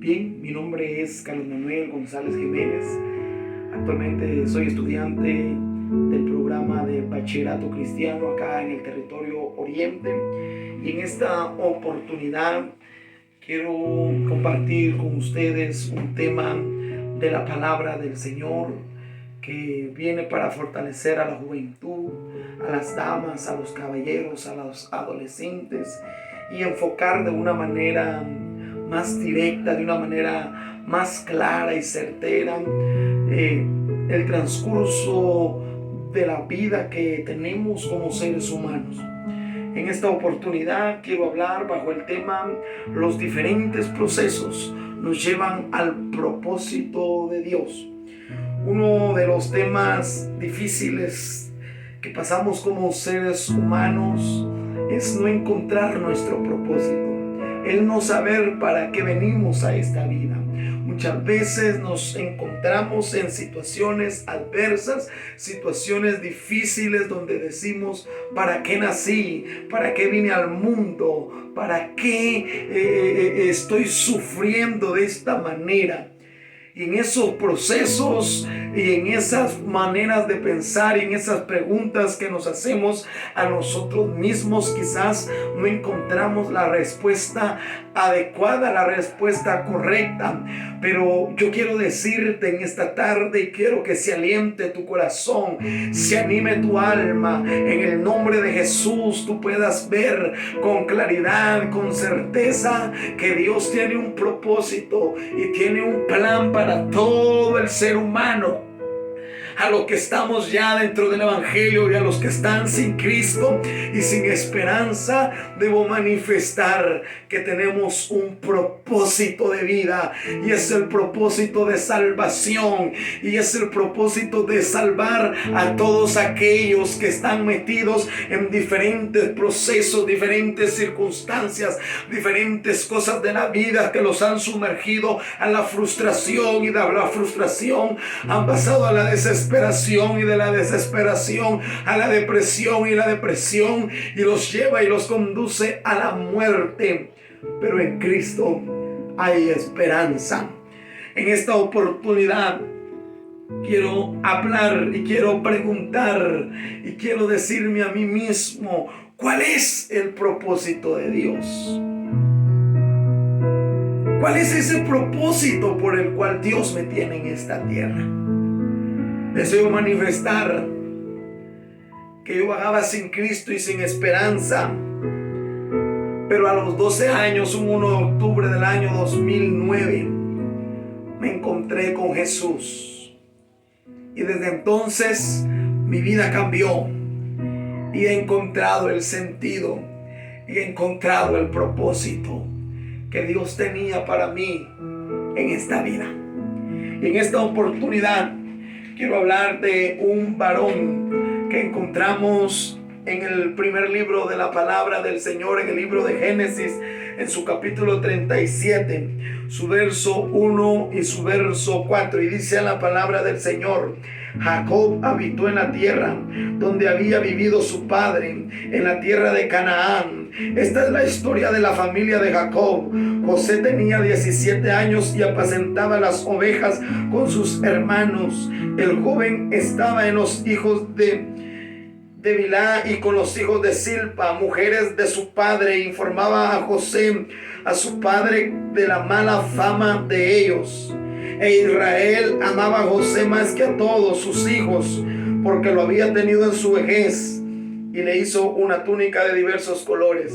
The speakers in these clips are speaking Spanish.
Bien, mi nombre es Carlos Manuel González Jiménez. Actualmente soy estudiante del programa de Bachillerato Cristiano acá en el territorio Oriente. Y en esta oportunidad quiero compartir con ustedes un tema de la palabra del Señor que viene para fortalecer a la juventud, a las damas, a los caballeros, a los adolescentes y enfocar de una manera más directa, de una manera más clara y certera el transcurso de la vida que tenemos como seres humanos. En esta oportunidad quiero hablar bajo el tema: los diferentes procesos nos llevan al propósito de Dios. Uno de los temas difíciles que pasamos como seres humanos es no encontrar nuestro propósito, el no saber para qué venimos a esta vida. Muchas veces nos encontramos en situaciones adversas, situaciones difíciles donde decimos: ¿para qué nací? ¿Para qué vine al mundo? ¿Para qué estoy sufriendo de esta manera? Y en esos procesos y en esas maneras de pensar y en esas preguntas que nos hacemos a nosotros mismos, quizás no encontramos la respuesta adecuada, la respuesta correcta. Pero yo quiero decirte en esta tarde, y quiero que se aliente tu corazón, se anime tu alma, en el nombre de Jesús tú puedas ver con claridad, con certeza, que Dios tiene un propósito y tiene un plan para todo el ser humano. A los que estamos ya dentro del Evangelio y a los que están sin Cristo y sin esperanza, debo manifestar que tenemos un propósito de vida, y es el propósito de salvación, y es el propósito de salvar a todos aquellos que están metidos en diferentes procesos, diferentes circunstancias, diferentes cosas de la vida que los han sumergido a la frustración, y de la frustración han pasado a la desesperación, y de la desesperación a la depresión, y la depresión y los lleva y los conduce a la muerte. Pero en Cristo hay esperanza. En esta oportunidad quiero hablar y quiero preguntar y quiero decirme a mí mismo: ¿cuál es el propósito de Dios? ¿Cuál es ese propósito por el cual Dios me tiene en esta tierra? Deseo manifestar que yo vagaba sin Cristo y sin esperanza, pero a los 12 años, un 1 de octubre del año 2009, me encontré con Jesús. Y desde entonces mi vida cambió y he encontrado el sentido y he encontrado el propósito que Dios tenía para mí en esta vida. Y en esta oportunidad quiero hablar de un varón que encontramos en el primer libro de la palabra del Señor, en el libro de Génesis, en su capítulo 37, su verso 1 y su verso 4. Y dice la palabra del Señor: Jacob habitó en la tierra donde había vivido su padre, en la tierra de Canaán. Esta es la historia de la familia de Jacob. José tenía 17 años y apacentaba las ovejas con sus hermanos. El joven estaba en los hijos de Bilhá y con los hijos de Silpa, mujeres de su padre. Informaba a José, a su padre, de la mala fama de ellos. E Israel amaba a José más que a todos sus hijos, porque lo había tenido en su vejez, y le hizo una túnica de diversos colores.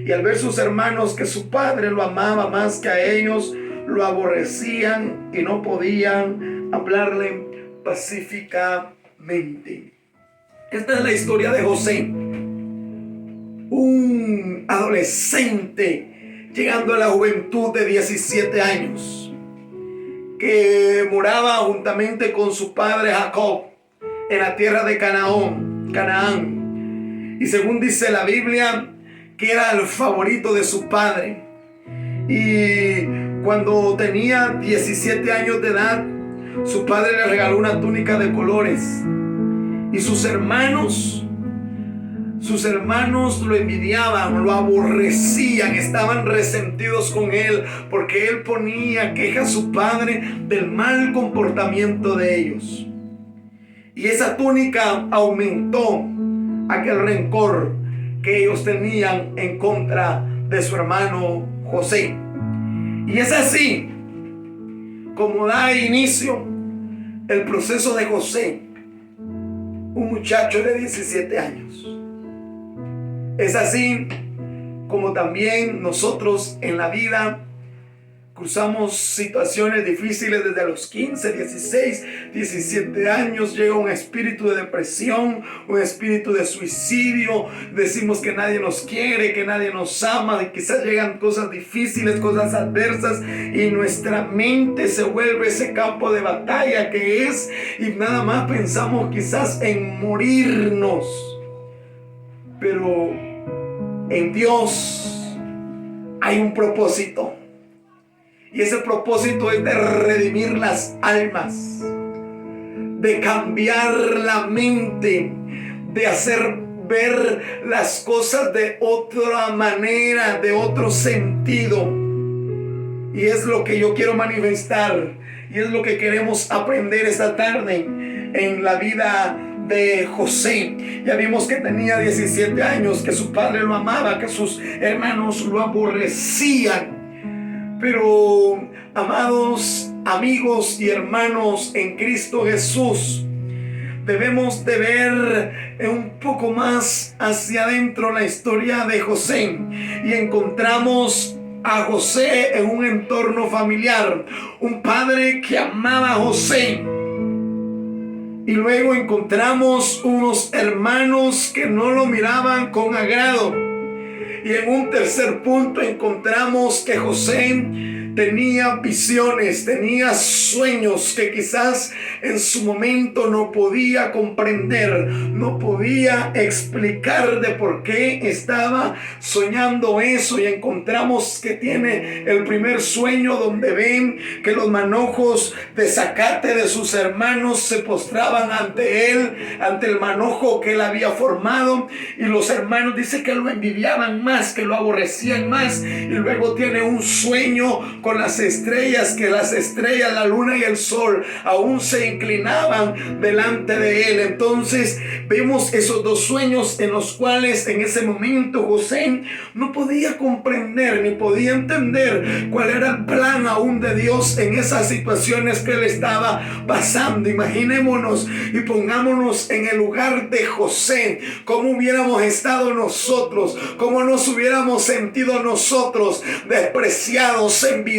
Y al ver sus hermanos que su padre lo amaba más que a ellos, lo aborrecían y no podían hablarle pacíficamente. Esta es la historia de José, un adolescente llegando a la juventud de 17 años, que moraba juntamente con su padre Jacob en la tierra de Canaán. Y según dice la Biblia, que era el favorito de su padre. Y cuando tenía 17 años de edad, su padre le regaló una túnica de colores. Y sus hermanos Sus hermanos lo envidiaban, lo aborrecían, estaban resentidos con él porque él ponía queja a su padre del mal comportamiento de ellos. Y esa túnica aumentó aquel rencor que ellos tenían en contra de su hermano José. Y es así como da inicio el proceso de José, un muchacho de 17 años. Es así como también nosotros en la vida cruzamos situaciones difíciles desde los 15, 16, 17 años. Llega un espíritu de depresión, un espíritu de suicidio. Decimos que nadie nos quiere, que nadie nos ama, y quizás llegan cosas difíciles, cosas adversas, y nuestra mente se vuelve ese campo de batalla que es, y nada más pensamos quizás en morirnos. Pero en Dios hay un propósito. Y ese propósito es de redimir las almas, de cambiar la mente, de hacer ver las cosas de otra manera, de otro sentido. Y es lo que yo quiero manifestar, y es lo que queremos aprender esta tarde en la vida de José. Ya vimos que tenía 17 años, que su padre lo amaba, que sus hermanos lo aborrecían. Pero, amados amigos y hermanos en Cristo Jesús, debemos de ver un poco más hacia adentro la historia de José, y encontramos a José en un entorno familiar, un padre que amaba a José. Y luego encontramos unos hermanos que no lo miraban con agrado. Y en un tercer punto encontramos que José tenía visiones, tenía sueños que quizás en su momento no podía comprender, no podía explicar de por qué estaba soñando eso. Y encontramos que tiene el primer sueño donde ven que los manojos de zacate de sus hermanos se postraban ante él, ante el manojo que él había formado, y los hermanos dice que lo envidiaban más, que lo aborrecían más. Y luego tiene un sueño con las estrellas, que las estrellas, la luna y el sol aún se inclinaban delante de él. Entonces vemos esos dos sueños en los cuales en ese momento José no podía comprender ni podía entender cuál era el plan aún de Dios en esas situaciones que él estaba pasando. Imaginémonos y pongámonos en el lugar de José, cómo hubiéramos estado nosotros, cómo nos hubiéramos sentido nosotros, despreciados, envidiados,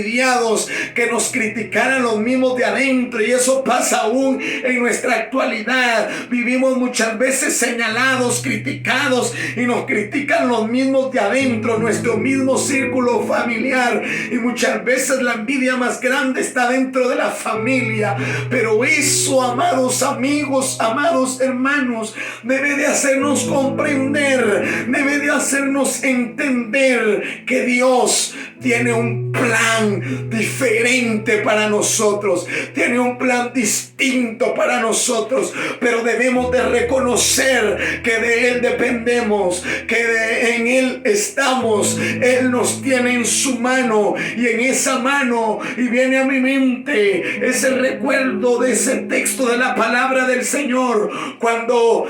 que nos criticaran los mismos de adentro. Y eso pasa aún en nuestra actualidad. Vivimos muchas veces señalados, criticados, y nos critican los mismos de adentro, nuestro mismo círculo familiar. Y muchas veces la envidia más grande está dentro de la familia. Pero eso, amados amigos, amados hermanos, debe de hacernos comprender, debe de hacernos entender que Dios tiene un plan diferente para nosotros, tiene un plan distinto para nosotros, pero debemos de reconocer que de Él dependemos, que en Él estamos. Él nos tiene en su mano, y en esa mano, y viene a mi mente ese recuerdo de ese texto de la palabra del Señor, cuando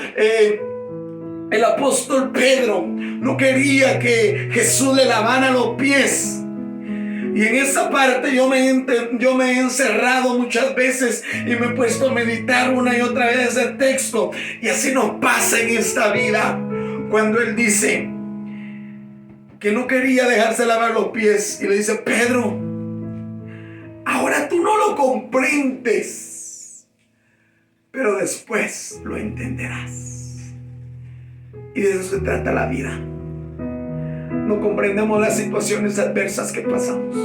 el apóstol Pedro no quería que Jesús le lavara los pies. Y en esa parte yo me he encerrado muchas veces y me he puesto a meditar una y otra vez ese texto. Y así nos pasa en esta vida, cuando él dice que no quería dejarse lavar los pies, y le dice: Pedro, ahora tú no lo comprendes, pero después lo entenderás. Y de eso se trata la vida. No comprendemos las situaciones adversas que pasamos.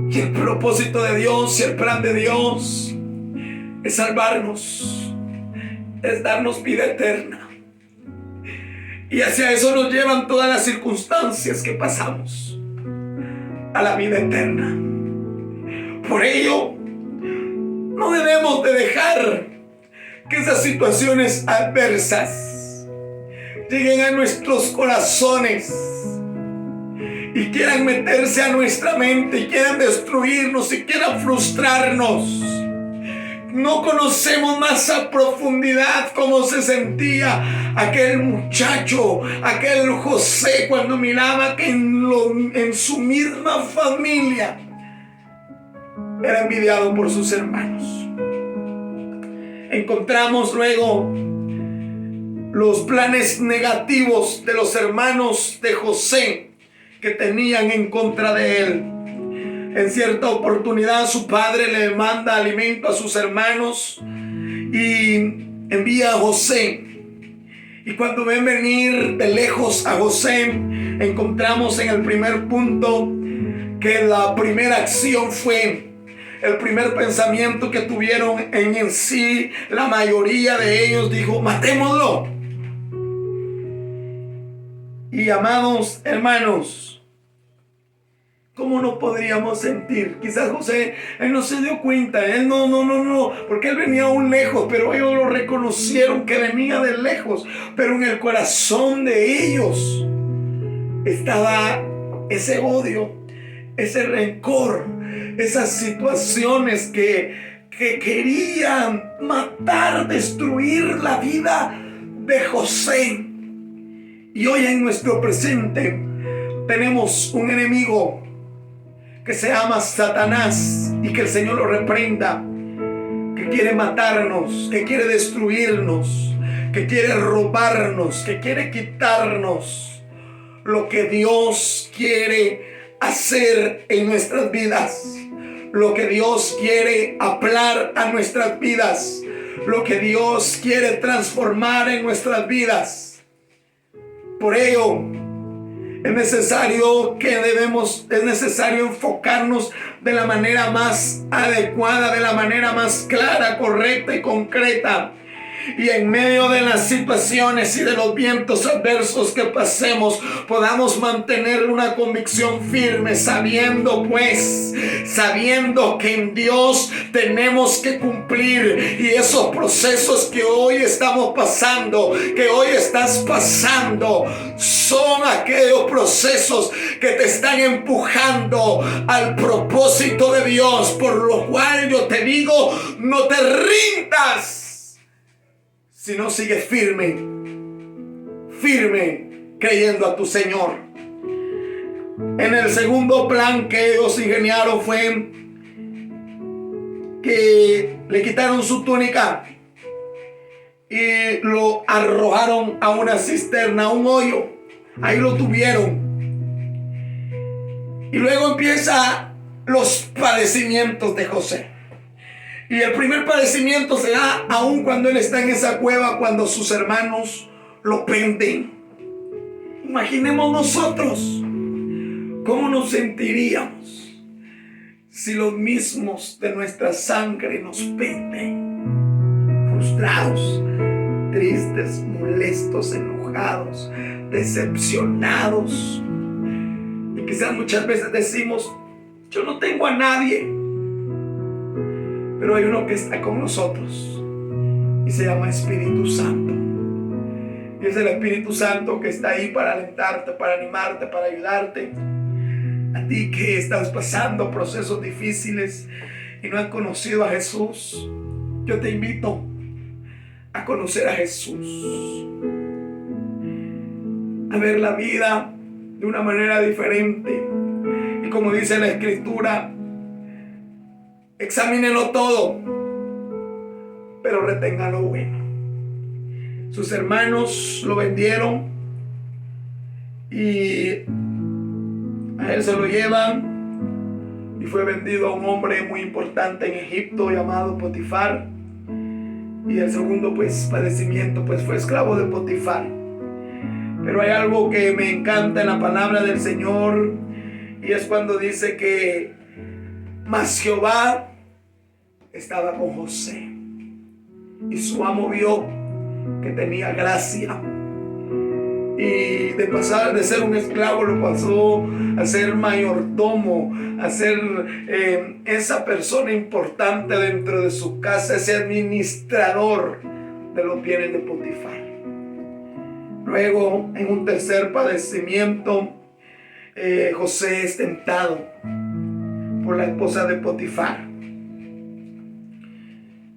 Y el propósito de Dios y el plan de Dios es salvarnos, es darnos vida eterna. Y hacia eso nos llevan todas las circunstancias que pasamos, a la vida eterna. Por ello, no debemos de dejar que esas situaciones adversas lleguen a nuestros corazones y quieran meterse a nuestra mente y quieran destruirnos y quieran frustrarnos. No conocemos más a profundidad cómo se sentía aquel muchacho, aquel José, cuando miraba que en su misma familia era envidiado por sus hermanos. Encontramos luego los planes negativos de los hermanos de José que tenían en contra de él. En cierta oportunidad su padre le manda alimento a sus hermanos y envía a José. Y cuando ven venir de lejos a José, encontramos en el primer punto que la primera acción fue, el primer pensamiento que tuvieron en sí, la mayoría de ellos dijo: matémoslo. Y amados hermanos, ¿cómo no podríamos sentir? Quizás José, él no se dio cuenta, él no, porque él venía aún lejos, pero ellos lo reconocieron que venía de lejos, pero en el corazón de ellos estaba ese odio, ese rencor, esas situaciones que querían matar, destruir la vida de José. Y hoy en nuestro presente tenemos un enemigo que se llama Satanás, y que el Señor lo reprenda, que quiere matarnos, que quiere destruirnos, que quiere robarnos, que quiere quitarnos lo que Dios quiere hacer en nuestras vidas, lo que Dios quiere aplar a nuestras vidas, lo que Dios quiere transformar en nuestras vidas. Por ello es necesario enfocarnos de la manera más adecuada, de la manera más clara, correcta y concreta. Y en medio de las situaciones y de los vientos adversos que pasemos, podamos mantener una convicción firme, sabiendo que en Dios tenemos que cumplir. Y esos procesos que hoy estamos pasando, que hoy estás pasando, son aquellos procesos que te están empujando al propósito de Dios, por lo cual yo te digo: no te rindas, sino sigue firme creyendo a tu Señor. En el segundo plan que ellos ingeniaron fue que le quitaron su túnica y lo arrojaron a una cisterna, a un hoyo. Ahí lo tuvieron. Y luego empiezan los padecimientos de José. Y el primer padecimiento se da aún cuando él está en esa cueva, cuando sus hermanos lo penden. Imaginemos nosotros cómo nos sentiríamos si los mismos de nuestra sangre nos penden, frustrados, tristes, molestos, enojados, decepcionados. Y quizás muchas veces decimos: yo no tengo a nadie. Pero hay uno que está con nosotros y se llama Espíritu Santo. Y es el Espíritu Santo que está ahí para alentarte, para animarte, para ayudarte. A ti que estás pasando procesos difíciles y no has conocido a Jesús, yo te invito a conocer a Jesús, a ver la vida de una manera diferente. Y como dice la Escritura, examínenlo todo, pero retengan lo bueno. Sus hermanos lo vendieron y a él se lo llevan, y fue vendido a un hombre muy importante en Egipto llamado Potifar. Y el segundo padecimiento fue esclavo de Potifar. Pero hay algo que me encanta en la palabra del Señor, y es cuando dice que mas Jehová estaba con José, y su amo vio que tenía gracia, y de pasar de ser un esclavo lo pasó a ser mayordomo, a ser esa persona importante dentro de su casa, ese administrador de los bienes de Potifar. Luego, en un tercer padecimiento, José es tentado por la esposa de Potifar.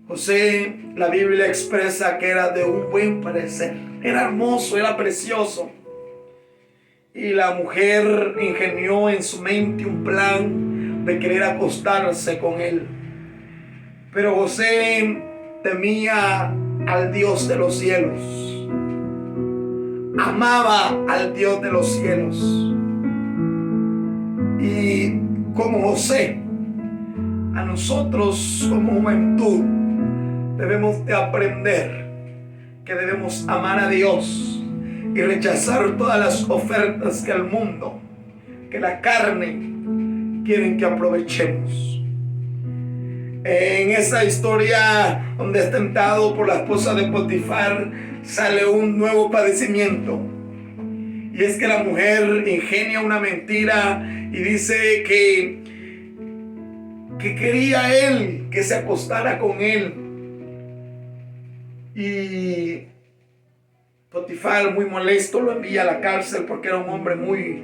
José, la Biblia expresa que era de un buen parecer, era hermoso, era precioso. Y la mujer ingenió en su mente un plan de querer acostarse con él. Pero José temía al Dios de los cielos, amaba al Dios de los cielos. Y como José, a nosotros como juventud debemos de aprender que debemos amar a Dios y rechazar todas las ofertas que el mundo, que la carne quieren que aprovechemos. En esa historia donde es tentado por la esposa de Potifar, sale un nuevo padecimiento. Y es que la mujer ingenia una mentira y dice que quería él que se acostara con él. Y Potifar, muy molesto, lo envía a la cárcel porque era un hombre muy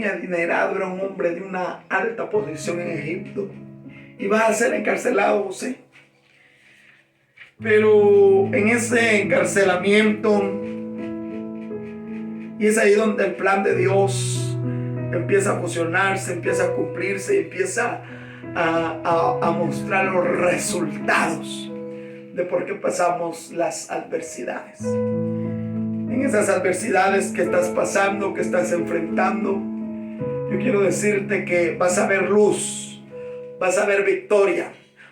adinerado, era un hombre de una alta posición en Egipto. Y va a ser encarcelado José. Pero en ese encarcelamiento, y es ahí donde el plan de Dios empieza a fusionarse, empieza a cumplirse, empieza a mostrar los resultados de por qué pasamos las adversidades. En esas adversidades que estás pasando, que estás enfrentando, yo quiero decirte que vas a ver luz, vas a ver victoria,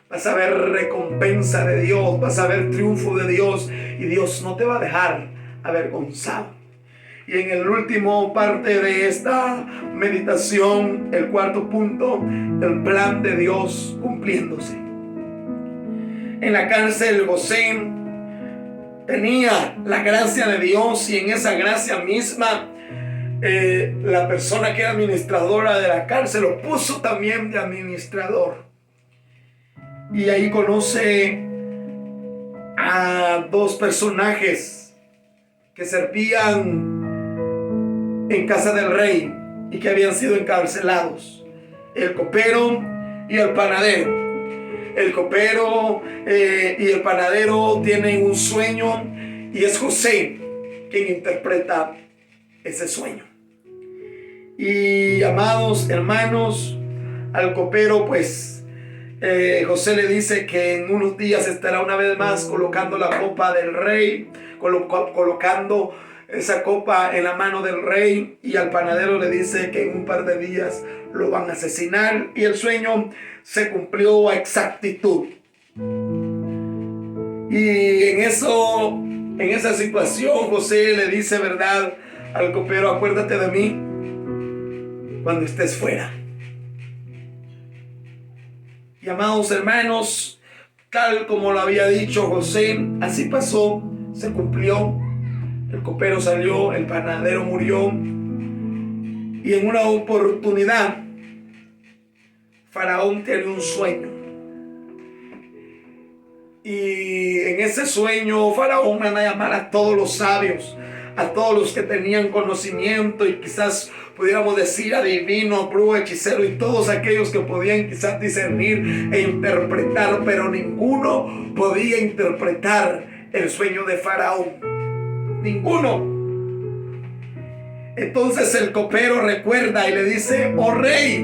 vas a ver recompensa de Dios, vas a ver triunfo de Dios, y Dios no te va a dejar avergonzado. Y en el último parte de esta meditación, el cuarto punto, el plan de Dios cumpliéndose. En la cárcel José tenía la gracia de Dios, y en esa gracia misma la persona que era administradora de la cárcel lo puso también de administrador. Y ahí conoce a dos personajes que servían en casa del rey y que habían sido encarcelados: el copero y el panadero. El copero y el panadero tienen un sueño, y es José quien interpreta ese sueño. Y amados hermanos, al copero pues José le dice que en unos días estará una vez más colocando la copa del rey, colocando esa copa en la mano del rey, y al panadero le dice que en un par de días lo van a asesinar, y el sueño se cumplió a exactitud. Y en esa situación José le dice, ¿verdad?, al copero: acuérdate de mí cuando estés fuera. Y amados hermanos, tal como lo había dicho José, así pasó, se cumplió. El copero salió, el panadero murió, y en una oportunidad Faraón tiene un sueño. Y en ese sueño Faraón manda a llamar a todos los sabios, a todos los que tenían conocimiento, y quizás pudiéramos decir adivino, brujo, hechicero, y todos aquellos que podían quizás discernir e interpretar, pero ninguno podía interpretar el sueño de Faraón. Ninguno. Entonces el copero recuerda y le dice: oh rey,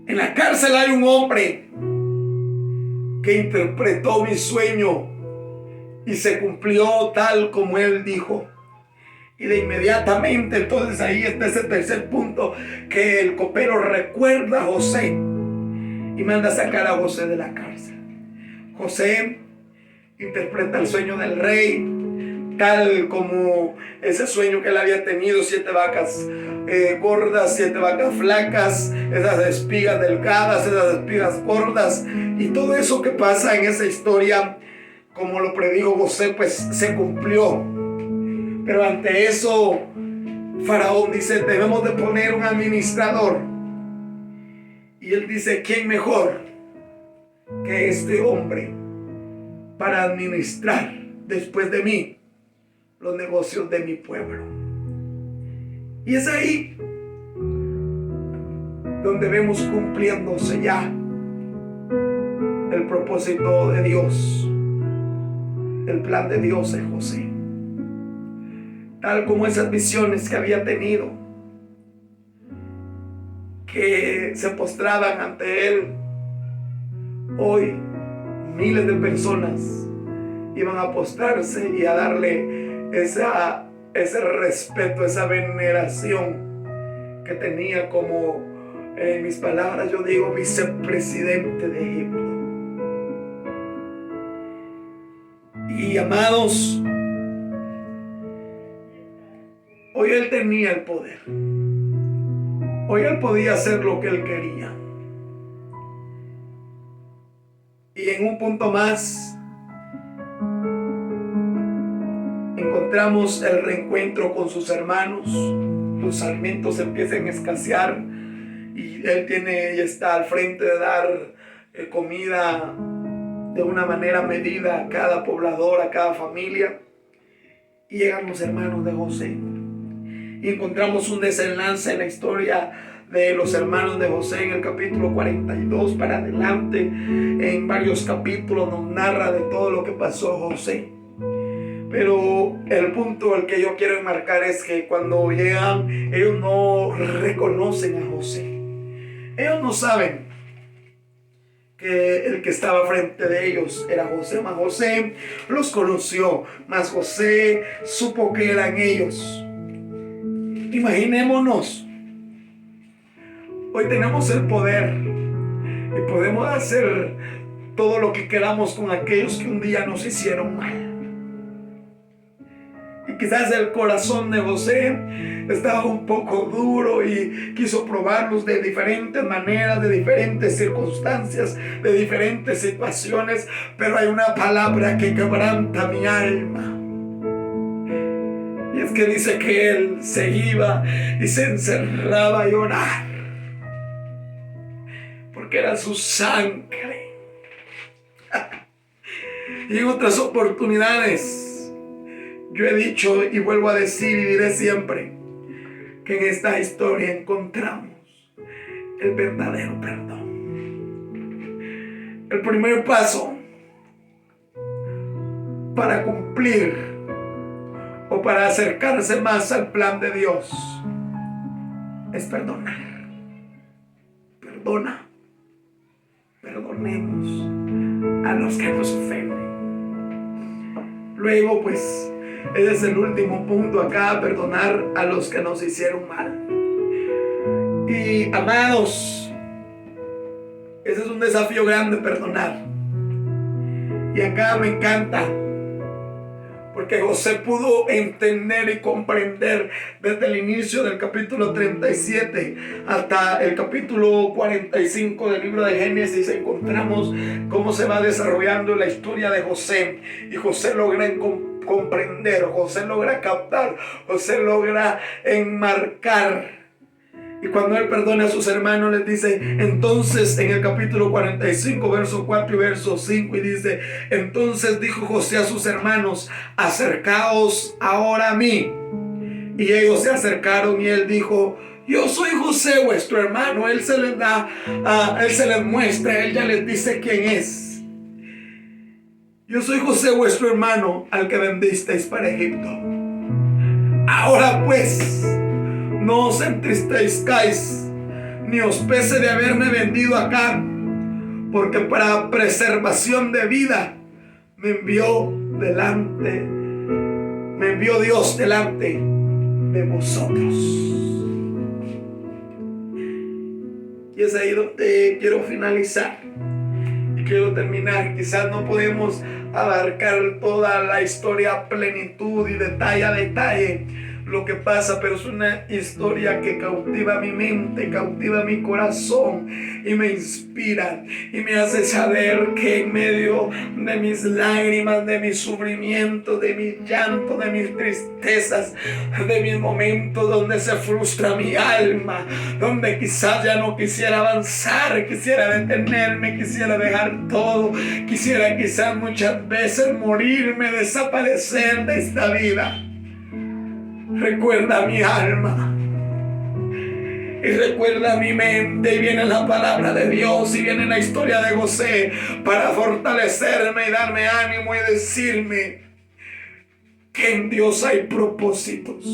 en la cárcel hay un hombre que interpretó mi sueño y se cumplió tal como él dijo. Y de inmediatamente, entonces ahí está ese tercer punto, que el copero recuerda a José y manda a sacar a José de la cárcel. José interpreta el sueño del rey, tal como ese sueño que él había tenido: 7 vacas gordas, 7 vacas flacas, esas espigas delgadas, esas espigas gordas, y todo eso que pasa en esa historia, como lo predijo José, pues se cumplió. Pero ante eso Faraón dice: debemos de poner un administrador. Y él dice: ¿quién mejor que este hombre para administrar después de mí los negocios de mi pueblo. Y es ahí donde vemos cumpliéndose ya el propósito de Dios, el plan de Dios en José. Tal como esas visiones que había tenido, que se postraban ante él, hoy miles de personas iban a postrarse y a darle ese respeto, esa veneración que tenía como, en mis palabras yo digo, vicepresidente de Egipto. Y amados, hoy él tenía el poder. Hoy él podía hacer lo que él quería. Y en un punto más encontramos el reencuentro con sus hermanos. Los alimentos empiezan a escasear y él está al frente de dar comida de una manera medida a cada poblador, a cada familia. Y llegan los hermanos de José. Y encontramos un desenlace en la historia de los hermanos de José en el capítulo 42 para adelante. En varios capítulos nos narra de todo lo que pasó José. Pero el punto al que yo quiero enmarcar es que cuando llegan, ellos no reconocen a José. Ellos no saben que el que estaba frente de ellos era José. Mas José los conoció, mas José supo que eran ellos. Imaginémonos, hoy tenemos el poder y podemos hacer todo lo que queramos con aquellos que un día nos hicieron mal. Y quizás el corazón de José estaba un poco duro y quiso probarlos de diferentes maneras, de diferentes circunstancias, de diferentes situaciones, pero hay una palabra que quebranta mi alma. Y es que dice que él se iba y se encerraba a llorar, porque era su sangre. Y en otras oportunidades yo he dicho y vuelvo a decir y diré siempre que en esta historia encontramos el verdadero perdón. El primer paso para cumplir o para acercarse más al plan de Dios es perdonar. Perdonemos a los que nos ofenden. Luego, pues, ese es el último punto acá: perdonar a los que nos hicieron mal. Y amados, ese es un desafío grande, perdonar. Y acá me encanta, porque José pudo entender y comprender desde el inicio del capítulo 37 hasta el capítulo 45 del libro de Génesis. Encontramos cómo se va desarrollando la historia de José. Y José logra comprender, José logra captar, José logra enmarcar. Y cuando él perdona a sus hermanos, les dice, entonces, en el capítulo 45, verso 4 y verso 5, y dice, entonces dijo José a sus hermanos, acercaos ahora a mí. Y ellos se acercaron y él dijo, yo soy José, vuestro hermano. Él se les da, él se les muestra, él ya les dice quién es. Yo soy José, vuestro hermano, al que vendisteis para Egipto. Ahora pues, no os entristezcáis, ni os pese de haberme vendido acá, porque para preservación de vida me envió Dios delante de vosotros. Y es ahí donde quiero finalizar y quiero terminar. Quizás no podemos abarcar toda la historia a plenitud y detalle a detalle. lo que pasa, pero es una historia que cautiva mi mente, cautiva mi corazón y me inspira y me hace saber que en medio de mis lágrimas, de mis sufrimientos, de mis llantos, de mis tristezas, de mis momentos donde se frustra mi alma, donde quizás ya no quisiera avanzar, quisiera detenerme, quisiera dejar todo, quisiera quizás muchas veces morirme, desaparecer de esta vida. Recuerda mi alma y recuerda mi mente, y viene la palabra de Dios y viene la historia de José para fortalecerme y darme ánimo y decirme que en Dios hay propósitos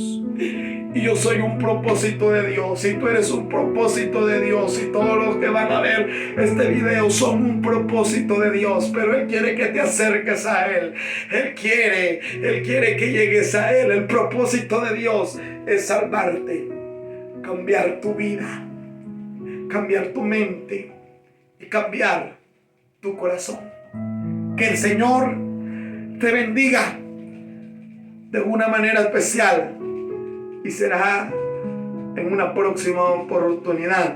y yo soy un propósito de Dios y tú eres un propósito de Dios y todos los que van a ver este video son un propósito de Dios, pero Él quiere que te acerques a Él. Él quiere que llegues a Él. El propósito de Dios es salvarte, cambiar tu vida, cambiar tu mente y cambiar tu corazón. Que el Señor te bendiga de una manera especial y será en una próxima oportunidad.